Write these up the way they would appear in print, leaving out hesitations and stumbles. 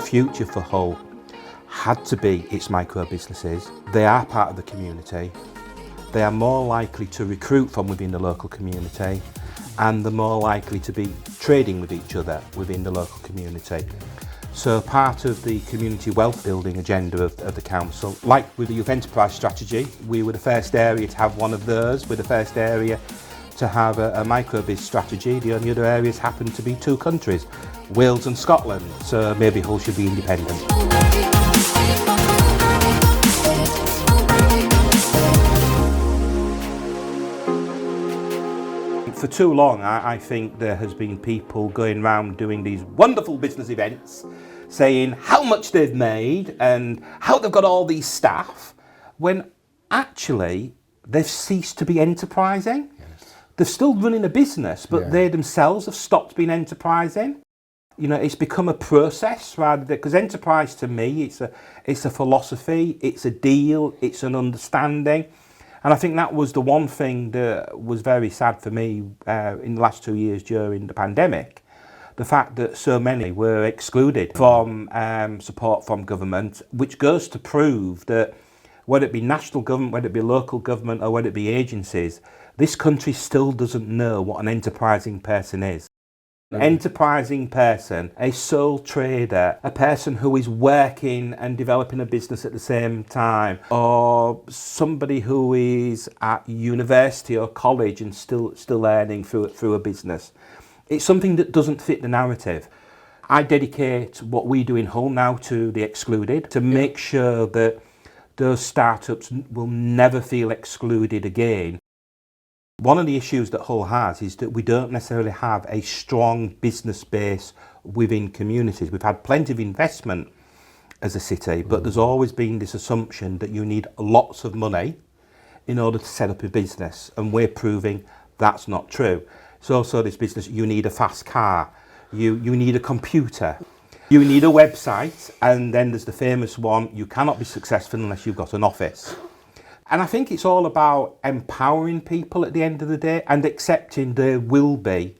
future for Hull had to be its micro businesses. They are part of the community. They are more likely to recruit from within the local community, and they're more likely to be trading with each other within the local community. So part of the community wealth building agenda of the council, like with the youth enterprise strategy, we were the first area to have one of those. We're the first area to have a micro-biz strategy. The only other areas happen to be two countries, Wales and Scotland. So maybe Hull should be independent. For too long, I think there has been people going around doing these wonderful business events, saying how much they've made and how they've got all these staff, when actually they've ceased to be enterprising. Yes. They're still running a business, but they themselves have stopped being enterprising. You know, it's become a process rather than, because enterprise to me, it's a philosophy, it's a deal, it's an understanding. And I think that was the one thing that was very sad for me in the last 2 years during the pandemic. The fact that so many were excluded from support from government, which goes to prove that whether it be national government, whether it be local government, or whether it be agencies, this country still doesn't know what an enterprising person is. An enterprising person, a sole trader, a person who is working and developing a business at the same time, or somebody who is at university or college and still learning through a business. It's something that doesn't fit the narrative. I dedicate what we do in Hull now to the excluded, to make sure that those startups will never feel excluded again. One of the issues that Hull has is that we don't necessarily have a strong business base within communities. We've had plenty of investment as a city, but there's always been this assumption that you need lots of money in order to set up a business, and we're proving that's not true. It's also this business, you need a fast car, you need a computer, you need a website, and then there's the famous one, you cannot be successful unless you've got an office. And I think it's all about empowering people at the end of the day and accepting there will be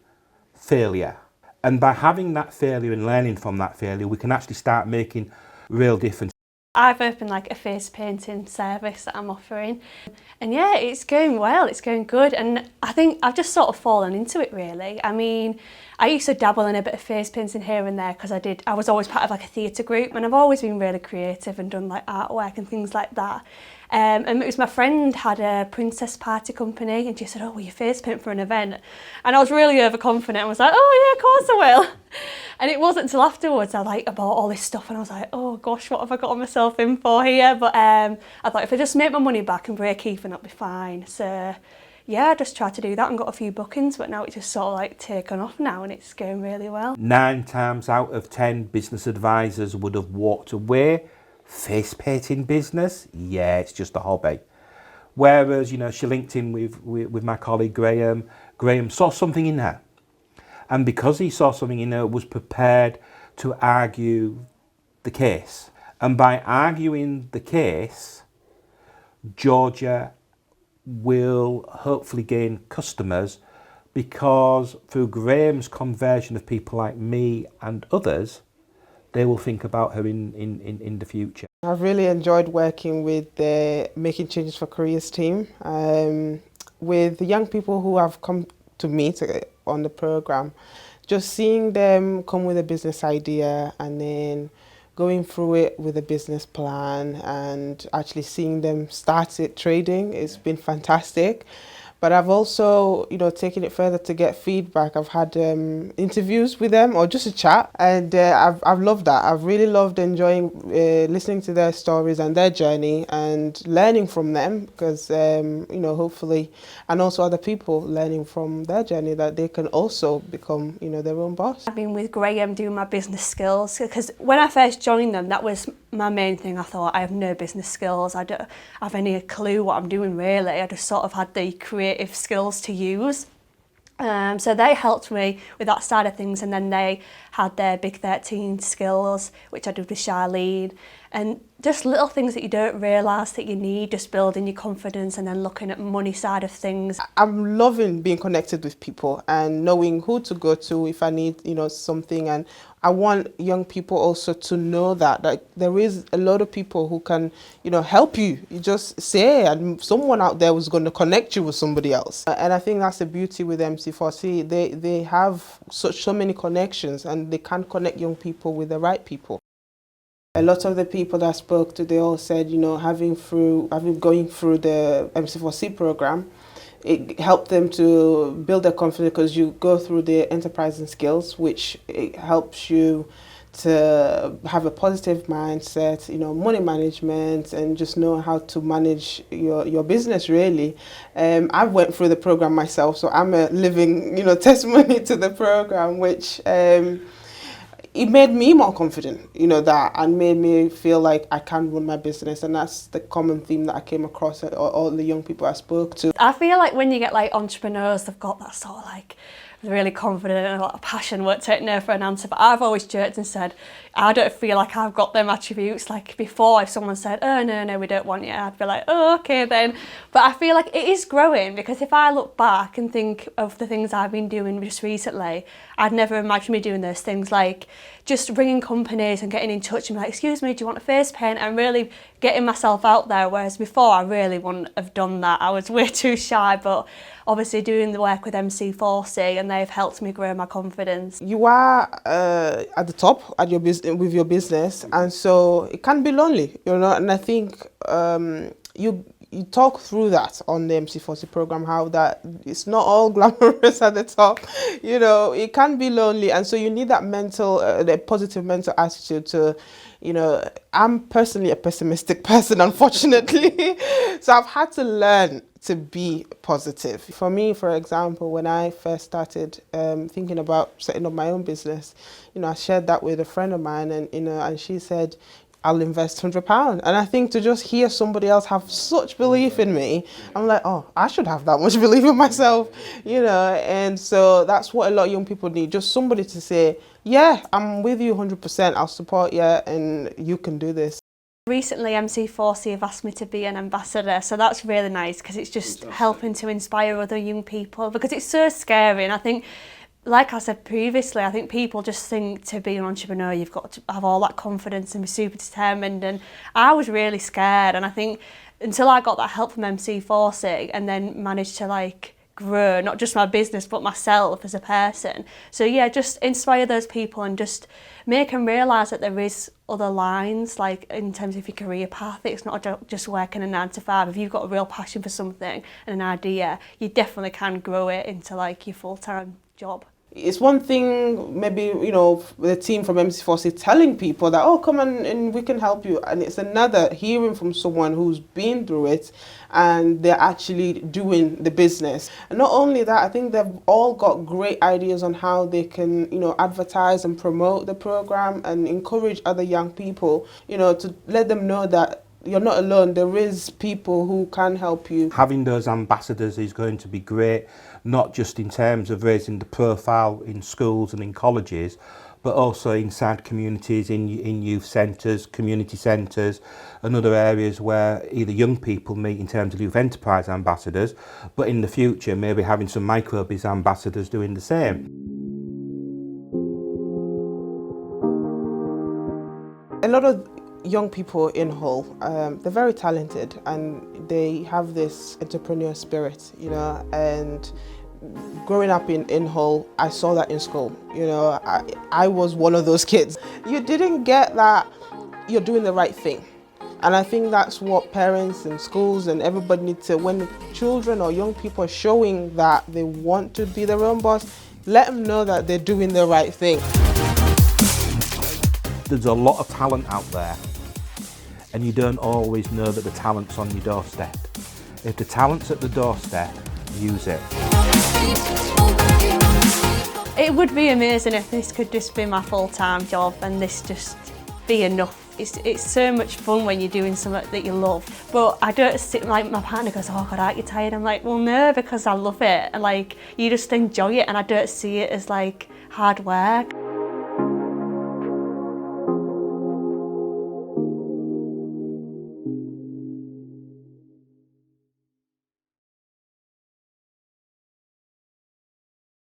failure. And by having that failure and learning from that failure, we can actually start making real difference. I've opened like a face painting service that I'm offering, and yeah, it's going well, it's going good, and I think I've just sort of fallen into it really. I mean, I used to dabble in a bit of face painting here and there because I was always part of like a theatre group, and I've always been really creative and done like artwork and things like that. And it was my friend had a princess party company, and she said, oh, will you face paint for an event? And I was really overconfident. I was like, oh yeah, of course I will. And it wasn't until afterwards I bought all this stuff, and I was like, oh gosh, what have I got myself in for here? But I thought if I just make my money back and break even, that'll be fine. So yeah, I just tried to do that and got a few bookings, but now it's just sort of like taken off now and it's going really well. 9 times out of 10 business advisors would have walked away. Face painting business, yeah, it's just a hobby. Whereas, you know, she linked in with my colleague Graham. Graham saw something in her, and because he saw something in her, was prepared to argue the case. And by arguing the case, Georgia will hopefully gain customers, because through Graham's conversion of people like me and others, they will think about her in the future. I've really enjoyed working with the Making Changes for Careers team, with the young people who have come to meet on the programme. Just seeing them come with a business idea and then going through it with a business plan and actually seeing them start it trading, it's been fantastic. But I've also, you know, taken it further to get feedback. I've had interviews with them or just a chat, and I've loved that. I've really loved enjoying listening to their stories and their journey and learning from them, because, you know, hopefully, and also other people learning from their journey, that they can also become, you know, their own boss. I've been with Graham doing my business skills, because when I first joined them, that was my main thing. I thought, I have no business skills, I don't have any clue what I'm doing really. I just sort of had the creative skills to use. So they helped me with that side of things, and then they had their Big 13 skills, which I did with Charlene, and just little things that you don't realise that you need, just building your confidence and then looking at money side of things. I'm loving being connected with people and knowing who to go to if I need, something. And I want young people also to know that there is a lot of people who can, help you. You just say, and someone out there was going to connect you with somebody else. And I think that's the beauty with MC4C. They have so many connections, and they can connect young people with the right people. A lot of the people that I spoke to, they all said, going through the MC4C program, it helped them to build their confidence, because you go through the enterprising skills, which it helps you to have a positive mindset, money management, and just know how to manage your business, really. I went through the program myself, so I'm a living, testimony to the program, which it made me more confident, and made me feel like I can run my business. And that's the common theme that I came across at all the young people I spoke to. I feel like when you get entrepreneurs, they've got that sort of really confident and a lot of passion, won't take no for an answer. But I've always joked and said, I don't feel like I've got them attributes. Like before, if someone said, oh no, we don't want you, I'd be like, oh, okay then. But I feel like it is growing, because if I look back and think of the things I've been doing just recently, I'd never imagined me doing those things, like just ringing companies and getting in touch and be like, excuse me, do you want a face paint? And really getting myself out there, whereas before I really wouldn't have done that. I was way too shy, but obviously doing the work with MC4C, and they've helped me grow my confidence. You are at the top at with your business, and so it can be lonely, and I think you talk through that on the MC4C program, how that it's not all glamorous at the top. It can be lonely, and so you need that the positive mental attitude to, I'm personally a pessimistic person, unfortunately. So I've had to learn to be positive. For me, for example, when I first started thinking about setting up my own business, I shared that with a friend of mine, and and she said, I'll invest £100. And I think to just hear somebody else have such belief in me, I'm like, oh, I should have that much belief in myself, and so that's what a lot of young people need. Just somebody to say, yeah, I'm with you 100%, I'll support you, and you can do this. Recently, MC4C have asked me to be an ambassador, so that's really nice, because it's just helping to inspire other young people, because it's so scary. And I think, like I said previously, I think people just think to be an entrepreneur you've got to have all that confidence and be super determined, and I was really scared. And I think until I got that help from MC4C and then managed to grow not just my business but myself as a person. So yeah, just inspire those people and just make them realise that there is other lines, in terms of your career path. It's not just working a 9 to 5. If you've got a real passion for something and an idea, you definitely can grow it into your full-time job. It's one thing, maybe, the team from MC4C telling people that, oh, come on and we can help you. And it's another hearing from someone who's been through it and they're actually doing the business. And not only that, I think they've all got great ideas on how they can, advertise and promote the program and encourage other young people, to let them know that you're not alone. There is people who can help you. Having those ambassadors is going to be great, not just in terms of raising the profile in schools and in colleges, but also inside communities, in youth centres, community centres, and other areas where either young people meet in terms of youth enterprise ambassadors, but in the future maybe having some microbiz ambassadors doing the same. A lot of young people in Hull, they're very talented and they have this entrepreneur spirit, and growing up in Hull, I saw that in school. I was one of those kids. You didn't get that you're doing the right thing. And I think that's what parents and schools and everybody need to, when the children or young people are showing that they want to be their own boss, let them know that they're doing the right thing. There's a lot of talent out there, and you don't always know that the talent's on your doorstep. If the talent's at the doorstep, use it. It would be amazing if this could just be my full-time job and this just be enough. It's so much fun when you're doing something that you love. But I don't sit, my partner goes, oh God, aren't you tired? I'm like, well no, because I love it. And you just enjoy it, and I don't see it as hard work.